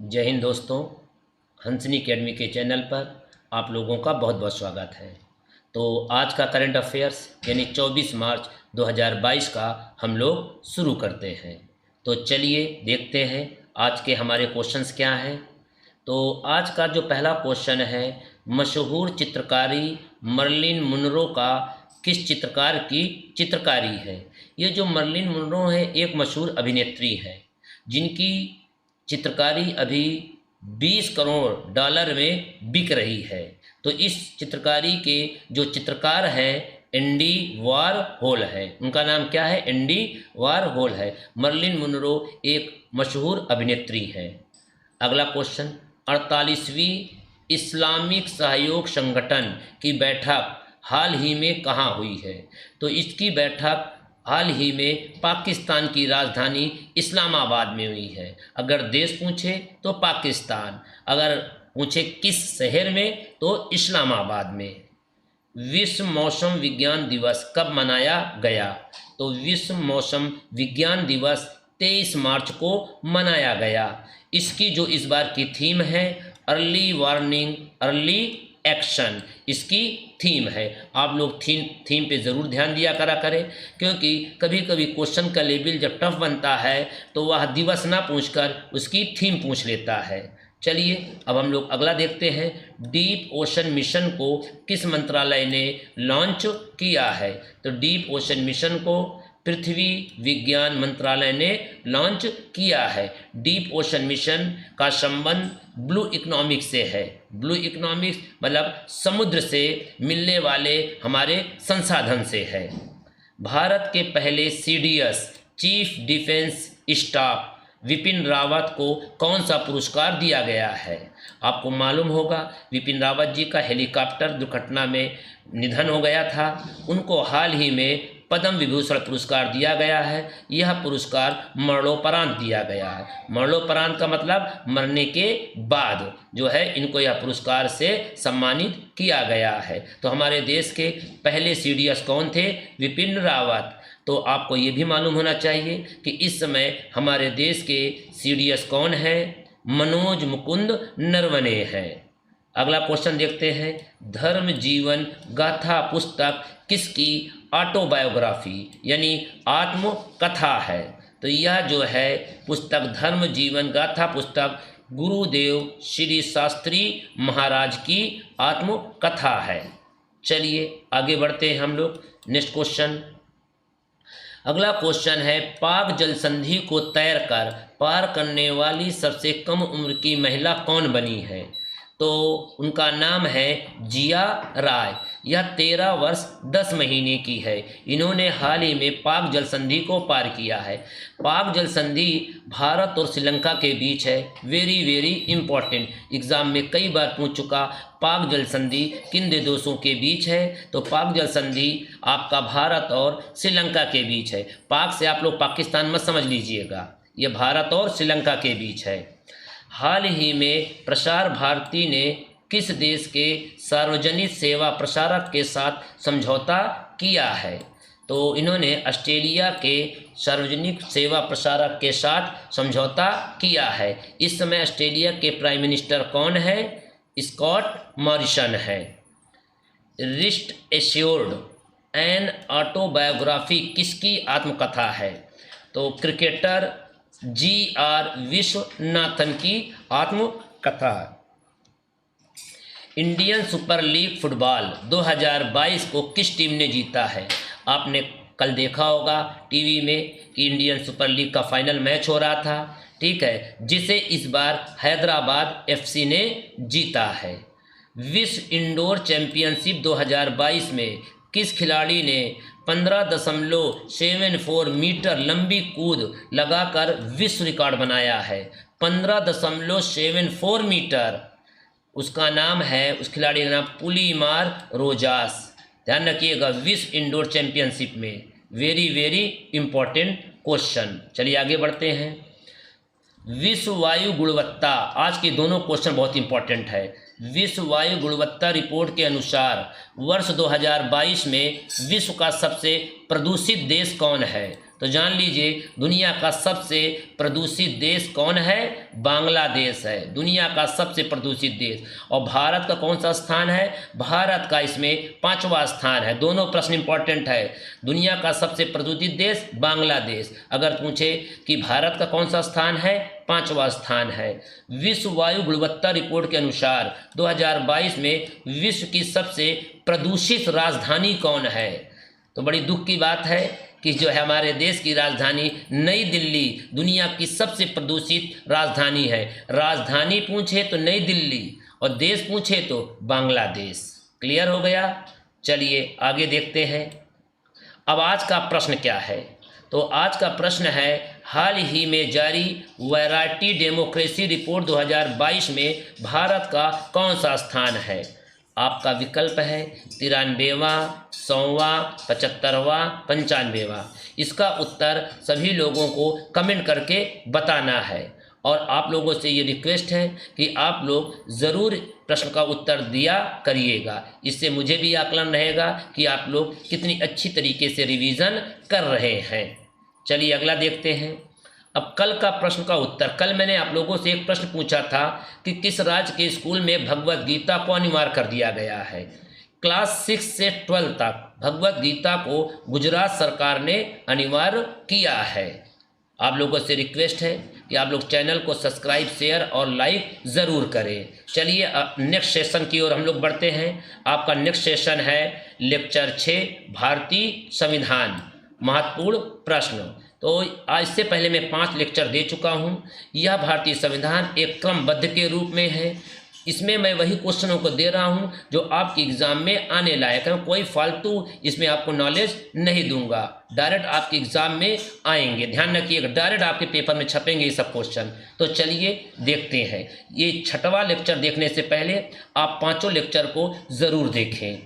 जय हिंद दोस्तों। हंसनी अकेडमी के चैनल पर आप लोगों का बहुत बहुत स्वागत है। तो आज का करंट अफेयर्स यानी 24 मार्च 2022 का हम लोग शुरू करते हैं। तो चलिए देखते हैं आज के हमारे क्वेश्चंस क्या हैं। तो आज का जो पहला क्वेश्चन है, मशहूर चित्रकारी मर्लिन मुनरो का किस चित्रकार की चित्रकारी है। ये जो मर्लिन मुनरो है एक मशहूर अभिनेत्री है जिनकी चित्रकारी अभी 20 करोड़ डॉलर में बिक रही है। तो इस चित्रकारी के जो चित्रकार हैं एंडी वारहोल है। उनका नाम क्या है? एंडी वारहोल है। मर्लिन मुनरो एक मशहूर अभिनेत्री है। अगला क्वेश्चन, 48वीं इस्लामिक सहयोग संगठन की बैठक हाल ही में कहाँ हुई है? तो इसकी बैठक हाल ही में पाकिस्तान की राजधानी इस्लामाबाद में हुई है। अगर देश पूछे तो पाकिस्तान, अगर पूछे किस शहर में तो इस्लामाबाद में। विश्व मौसम विज्ञान दिवस कब मनाया गया? तो विश्व मौसम विज्ञान दिवस 23 मार्च को मनाया गया। इसकी जो इस बार की थीम है अर्ली वार्निंग अर्ली एक्शन, इसकी थीम है। आप लोग थीम पे ज़रूर ध्यान दिया करें, क्योंकि कभी कभी क्वेश्चन का लेवल जब टफ बनता है तो वह दिवस ना पूछकर उसकी थीम पूछ लेता है। चलिए अब हम लोग अगला देखते हैं। डीप ओशन मिशन को किस मंत्रालय ने लॉन्च किया है? तो डीप ओशन मिशन को पृथ्वी विज्ञान मंत्रालय ने लॉन्च किया है। डीप ओशन मिशन का संबंध ब्लू इकोनॉमिक्स से है। ब्लू इकोनॉमिक्स मतलब समुद्र से मिलने वाले हमारे संसाधन से है। भारत के पहले CDS chief defence staff Vipin Rawat को कौन सा पुरस्कार दिया गया है? आपको मालूम होगा विपिन रावत जी का हेलीकॉप्टर दुर्घटना में निधन हो गया था। उनको हाल ही में पद्म विभूषण पुरस्कार दिया गया है। यह पुरस्कार मरणोपरांत दिया गया है। मरणोपरांत का मतलब मरने के बाद जो है इनको यह पुरस्कार से सम्मानित किया गया है। तो हमारे देश के पहले सीडीएस कौन थे? विपिन रावत। तो आपको ये भी मालूम होना चाहिए कि इस समय हमारे देश के सीडीएस कौन है? मनोज मुकुंद नरवणे हैं। अगला क्वेश्चन देखते हैं। धर्म जीवन गाथा पुस्तक किसकी ऑटोबायोग्राफी यानी आत्मकथा है? तो यह जो है पुस्तक धर्म जीवन गाथा पुस्तक गुरुदेव श्री शास्त्री महाराज की आत्मकथा है। चलिए आगे बढ़ते हैं हम लोग। नेक्स्ट क्वेश्चन, अगला क्वेश्चन है पाक जल संधि को तैर कर पार करने वाली सबसे कम उम्र की महिला कौन बनी है? तो उनका नाम है जिया राय। यह 13 वर्ष 10 महीने की है। इन्होंने हाल ही में पाक जल संधि को पार किया है। पाक जल संधि भारत और श्रीलंका के बीच है। वेरी वेरी इम्पॉर्टेंट, एग्जाम में कई बार पूछ चुका। पाक जल संधि किन दो देशों के बीच है? तो पाक जल संधि आपका भारत और श्रीलंका के बीच है। पाक से आप लोग पाकिस्तान मत समझ लीजिएगा, ये भारत और श्रीलंका के बीच है। हाल ही में प्रसार भारती ने किस देश के सार्वजनिक सेवा प्रसारक के साथ समझौता किया है? तो इन्होंने ऑस्ट्रेलिया के सार्वजनिक सेवा प्रसारक के साथ समझौता किया है। इस समय ऑस्ट्रेलिया के प्राइम मिनिस्टर कौन है? स्कॉट मॉरिसन है। रिस्ट एश्योर्ड एन ऑटोबायोग्राफी किसकी आत्मकथा है? तो क्रिकेटर जी.आर. विश्वनाथन की आत्मकथा। इंडियन सुपर लीग फुटबॉल 2022 को किस टीम ने जीता है? आपने कल देखा होगा टीवी में कि इंडियन सुपर लीग का फाइनल मैच हो रहा था, ठीक है, जिसे इस बार हैदराबाद एफसी ने जीता है। विश्व इंडोर चैंपियनशिप 2022 में किस खिलाड़ी ने 15.74 मीटर लंबी कूद लगाकर विश्व रिकॉर्ड बनाया है? 15.74 मीटर। उसका नाम है, उस खिलाड़ी का नाम पुलीमार रोजास। ध्यान रखिएगा, विश्व इंडोर चैंपियनशिप में। Very very important question. चलिए आगे बढ़ते हैं। विश्व वायु गुणवत्ता, आज के दोनों क्वेश्चन बहुत इंपॉर्टेंट है। विश्व वायु गुणवत्ता रिपोर्ट के अनुसार वर्ष 2022 में विश्व का सबसे प्रदूषित देश कौन है? तो जान लीजिए दुनिया का सबसे प्रदूषित देश कौन है? बांग्लादेश है दुनिया का सबसे प्रदूषित देश। और भारत का कौन सा स्थान है? भारत का इसमें 5वां स्थान है। दोनों प्रश्न इंपॉर्टेंट है। दुनिया का सबसे प्रदूषित देश बांग्लादेश। अगर पूछे कि भारत का कौन सा स्थान है? 5वां स्थान है। विश्व वायु गुणवत्ता रिपोर्ट के अनुसार 2022 में विश्व की सबसे प्रदूषित राजधानी कौन है? तो बड़ी दुख की बात है कि जो है हमारे देश की राजधानी नई दिल्ली दुनिया की सबसे प्रदूषित राजधानी है। राजधानी पूछे तो नई दिल्ली और देश पूछे तो बांग्लादेश। क्लियर हो गया? चलिए आगे देखते हैं। अब आज का प्रश्न क्या है? तो आज का प्रश्न है हाल ही में जारी वैरायटी डेमोक्रेसी रिपोर्ट 2022 में भारत का कौन सा स्थान है? आपका विकल्प है 93वां, 100वां, 75वां, 95वां। इसका उत्तर सभी लोगों को कमेंट करके बताना है। और आप लोगों से ये रिक्वेस्ट है कि आप लोग ज़रूर प्रश्न का उत्तर दिया करिएगा। इससे मुझे भी आकलन रहेगा कि आप लोग कितनी अच्छी तरीके से रिवीजन कर रहे हैं। चलिए अगला देखते हैं। अब कल का प्रश्न का उत्तर। कल मैंने आप लोगों से एक प्रश्न पूछा था कि किस राज्य के स्कूल में भगवत गीता को अनिवार्य कर दिया गया है? क्लास 6 से 12 तक भगवत गीता को गुजरात सरकार ने अनिवार्य किया है। आप लोगों से रिक्वेस्ट है कि आप लोग चैनल को सब्सक्राइब, शेयर और लाइक ज़रूर करें। चलिए नेक्स्ट सेशन की ओर हम लोग बढ़ते हैं। आपका नेक्स्ट सेशन है लेक्चर 6 भारतीय संविधान महत्वपूर्ण प्रश्न। तो आज से पहले मैं 5 लेक्चर दे चुका हूँ। यह भारतीय संविधान एक क्रमबद्ध के रूप में है। इसमें मैं वही क्वेश्चनों को दे रहा हूँ जो आपके एग्ज़ाम में आने लायक है। कोई फालतू इसमें आपको नॉलेज नहीं दूंगा। डायरेक्ट आपके एग्ज़ाम में आएंगे। ध्यान रखिएगा, डायरेक्ट आपके पेपर में छपेंगे ये सब क्वेश्चन। तो चलिए देखते हैं। ये 6वां लेक्चर देखने से पहले आप 5 लेक्चर को ज़रूर देखें।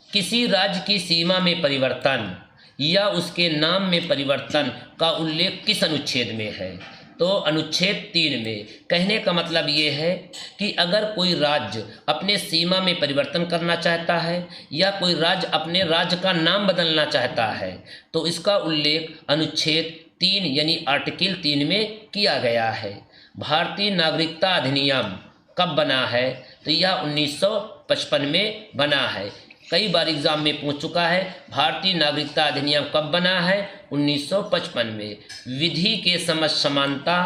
किसी राज्य की सीमा में परिवर्तन या उसके नाम में परिवर्तन का उल्लेख किस अनुच्छेद में है? तो अनुच्छेद 3 में। कहने का मतलब ये है कि अगर कोई राज्य अपने सीमा में परिवर्तन करना चाहता है या कोई राज्य अपने राज्य का नाम बदलना चाहता है तो इसका उल्लेख अनुच्छेद 3 यानी आर्टिकल 3 में किया गया है। भारतीय नागरिकता अधिनियम कब बना है? तो यह 1955 में बना है। कई बार एग्जाम में पूछ चुका है भारतीय नागरिकता अधिनियम कब बना है? 1955 में। विधि के समझ समानता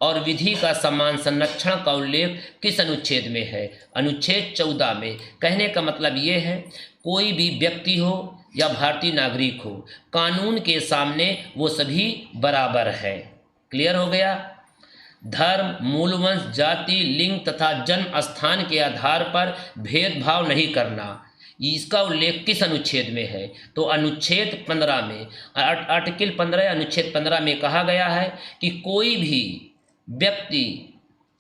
और विधि का समान संरक्षण का उल्लेख किस अनुच्छेद में है? अनुच्छेद 14 में। कहने का मतलब ये है कोई भी व्यक्ति हो या भारतीय नागरिक हो, कानून के सामने वो सभी बराबर है। क्लियर हो गया? धर्म, मूलवंश, जाति, लिंग तथा जन्म स्थान के आधार पर भेदभाव नहीं करना, इसका उल्लेख किस अनुच्छेद में है? तो अनुच्छेद 15 में। आर्टिकल 15 अनुच्छेद 15 में कहा गया है कि कोई भी व्यक्ति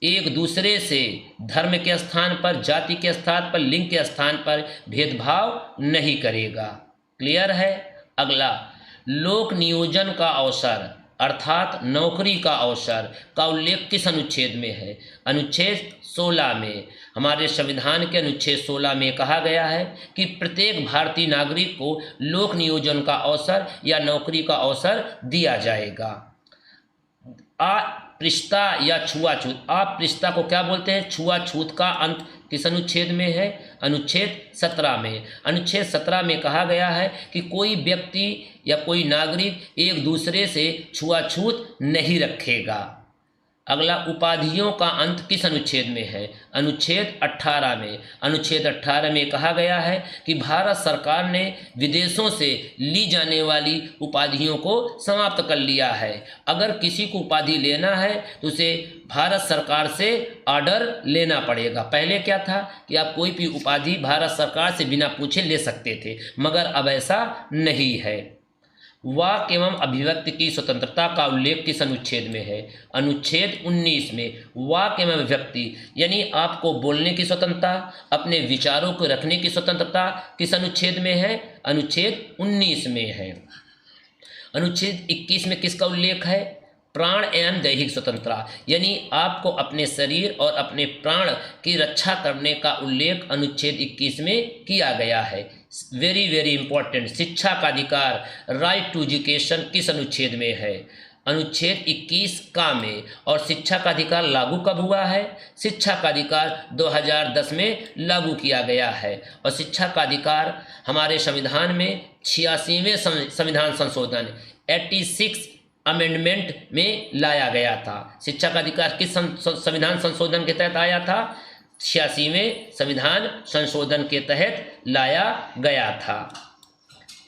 एक दूसरे से धर्म के स्थान पर, जाति के स्थान पर, लिंग के स्थान पर भेदभाव नहीं करेगा। क्लियर है? अगला, लोक नियोजन का अवसर अर्थात नौकरी का अवसर का उल्लेख किस अनुच्छेद में है? अनुच्छेद 16 में। हमारे संविधान के अनुच्छेद 16 में कहा गया है कि प्रत्येक भारतीय नागरिक को लोक नियोजन का अवसर या नौकरी का अवसर दिया जाएगा। अस्पृश्यता या छुआछूत। अस्पृश्यता को क्या बोलते हैं? छुआछूत का अंत किस अनुच्छेद में है? अनुच्छेद 17 में। अनुच्छेद 17 में कहा गया है कि कोई व्यक्ति या कोई नागरिक एक दूसरे से छुआछूत नहीं रखेगा। अगला, उपाधियों का अंत किस अनुच्छेद में है? अनुच्छेद 18 में। अनुच्छेद 18 में कहा गया है कि भारत सरकार ने विदेशों से ली जाने वाली उपाधियों को समाप्त कर लिया है। अगर किसी को उपाधि लेना है तो उसे भारत सरकार से ऑर्डर लेना पड़ेगा। पहले क्या था कि आप कोई भी उपाधि भारत सरकार से बिना पूछे ले सकते थे, मगर अब ऐसा नहीं है। वाक्य एवं अभिव्यक्ति की स्वतंत्रता का उल्लेख किस अनुच्छेद में है? अनुच्छेद 19 में। वाक्य एवं अभिव्यक्ति यानी आपको बोलने की स्वतंत्रता, अपने विचारों को रखने की स्वतंत्रता किस अनुच्छेद में है? अनुच्छेद 19 में है। अनुच्छेद 21 में किसका उल्लेख है? प्राण एवं दैहिक स्वतंत्रता यानी आपको अपने शरीर और अपने प्राण की रक्षा करने का उल्लेख अनुच्छेद 21 में किया गया है। वेरी वेरी इंपॉर्टेंट, शिक्षा का अधिकार, राइट टू एजुकेशन किस अनुच्छेद में है? अनुच्छेद 21 का में। और शिक्षा का अधिकार लागू कब हुआ है? शिक्षा का अधिकार 2010 में लागू किया गया है। और शिक्षा का अधिकार हमारे संविधान में 86वें संविधान संशोधन 86 अमेंडमेंट में लाया गया था। शिक्षा का अधिकार किस संविधान संशोधन के तहत आया था? 86वें संविधान संशोधन के तहत लाया गया था।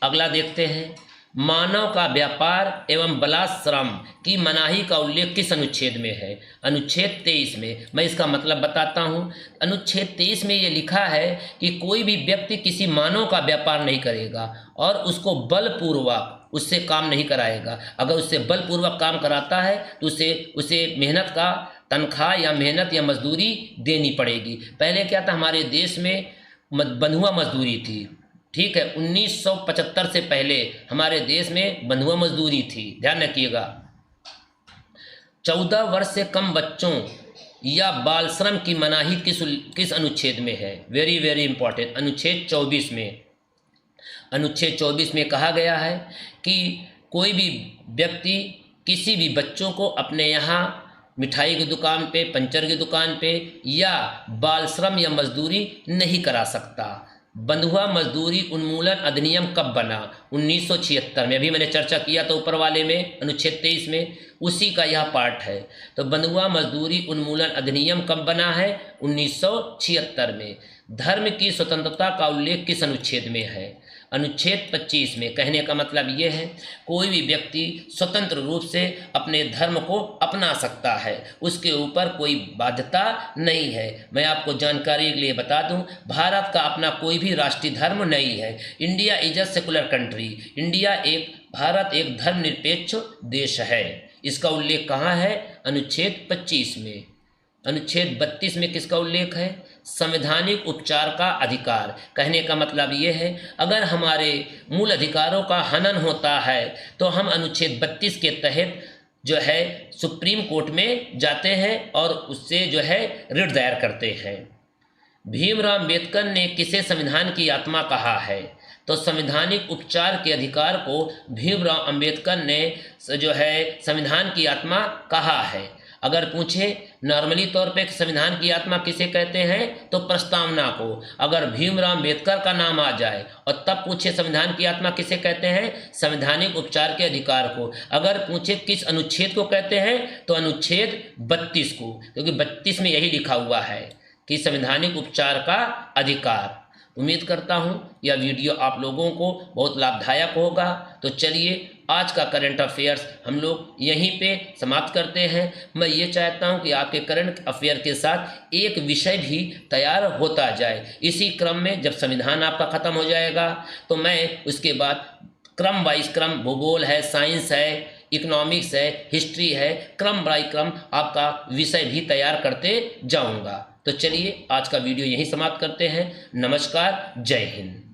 अगला देखते हैं, मानव का व्यापार एवं बलात्श्रम की मनाही का उल्लेख किस अनुच्छेद में है? अनुच्छेद 23 में। मैं इसका मतलब बताता हूँ। अनुच्छेद 23 में ये लिखा है कि कोई भी व्यक्ति किसी मानव का व्यापार नहीं करेगा और उसको बलपूर्वक उससे काम नहीं कराएगा। अगर उससे बलपूर्वक काम कराता है तो उसे मेहनत का तनख्वाह या मेहनत या मजदूरी देनी पड़ेगी। पहले क्या था, हमारे देश में बंधुआ मजदूरी थी। ठीक है, 1975 से पहले हमारे देश में बंधुआ मजदूरी थी। ध्यान रखिएगा। 14 वर्ष से कम बच्चों या बाल श्रम की मनाही किस अनुच्छेद में है? वेरी वेरी इंपॉर्टेंट, अनुच्छेद 24 में। अनुच्छेद 24 में कहा गया है कि कोई भी व्यक्ति किसी भी बच्चों को अपने यहाँ मिठाई की दुकान पे, पंचर की दुकान पे या बाल श्रम या मजदूरी नहीं करा सकता। बंधुआ मजदूरी उन्मूलन अधिनियम कब बना? 1976 में। अभी मैंने चर्चा किया तो ऊपर वाले में, अनुच्छेद 23 में, उसी का यह पार्ट है। तो बंधुआ मजदूरी उन्मूलन अधिनियम कब बना है? 1976 में। धर्म की स्वतंत्रता का उल्लेख किस अनुच्छेद में है? अनुच्छेद 25 में। कहने का मतलब ये है, कोई भी व्यक्ति स्वतंत्र रूप से अपने धर्म को अपना सकता है, उसके ऊपर कोई बाध्यता नहीं है। मैं आपको जानकारी के लिए बता दूं, भारत का अपना कोई भी राष्ट्रीय धर्म नहीं है। India is a secular country. Bharat एक धर्मनिरपेक्ष देश है। इसका उल्लेख कहाँ है? अनुच्छेद 25 में। अनुच्छेद 32 में किसका उल्लेख है? संवैधानिक उपचार का अधिकार। कहने का मतलब ये है, अगर हमारे मूल अधिकारों का हनन होता है तो हम अनुच्छेद 32 के तहत जो है सुप्रीम कोर्ट में जाते हैं और उससे जो है रिट दायर करते हैं। भीमराव अंबेडकर ने किसे संविधान की आत्मा कहा है? तो संवैधानिक उपचार के अधिकार को भीमराव अंबेडकर ने जो है संविधान की आत्मा कहा है। अगर पूछे नॉर्मली तौर पे संविधान की आत्मा किसे कहते हैं तो प्रस्तावना को। अगर भीमराव अंबेडकर का नाम आ जाए और तब पूछे संविधान की आत्मा किसे कहते हैं, संवैधानिक उपचार के अधिकार को। अगर पूछे किस अनुच्छेद को कहते हैं तो अनुच्छेद 32 को, क्योंकि 32 में यही लिखा हुआ है कि संवैधानिक उपचार का अधिकार। उम्मीद करता हूँ यह वीडियो आप लोगों को बहुत लाभदायक होगा। तो चलिए आज का करंट अफेयर्स हम लोग यहीं पे समाप्त करते हैं। मैं ये चाहता हूँ कि आपके करंट अफेयर के साथ एक विषय भी तैयार होता जाए। इसी क्रम में जब संविधान आपका ख़त्म हो जाएगा तो मैं उसके बाद क्रम वाइज क्रम, भूगोल है, साइंस है, इकोनॉमिक्स है, हिस्ट्री है, क्रम बाई क्रम आपका विषय भी तैयार करते जाऊँगा। तो चलिए आज का वीडियो यहीं समाप्त करते हैं। नमस्कार, जय हिंद।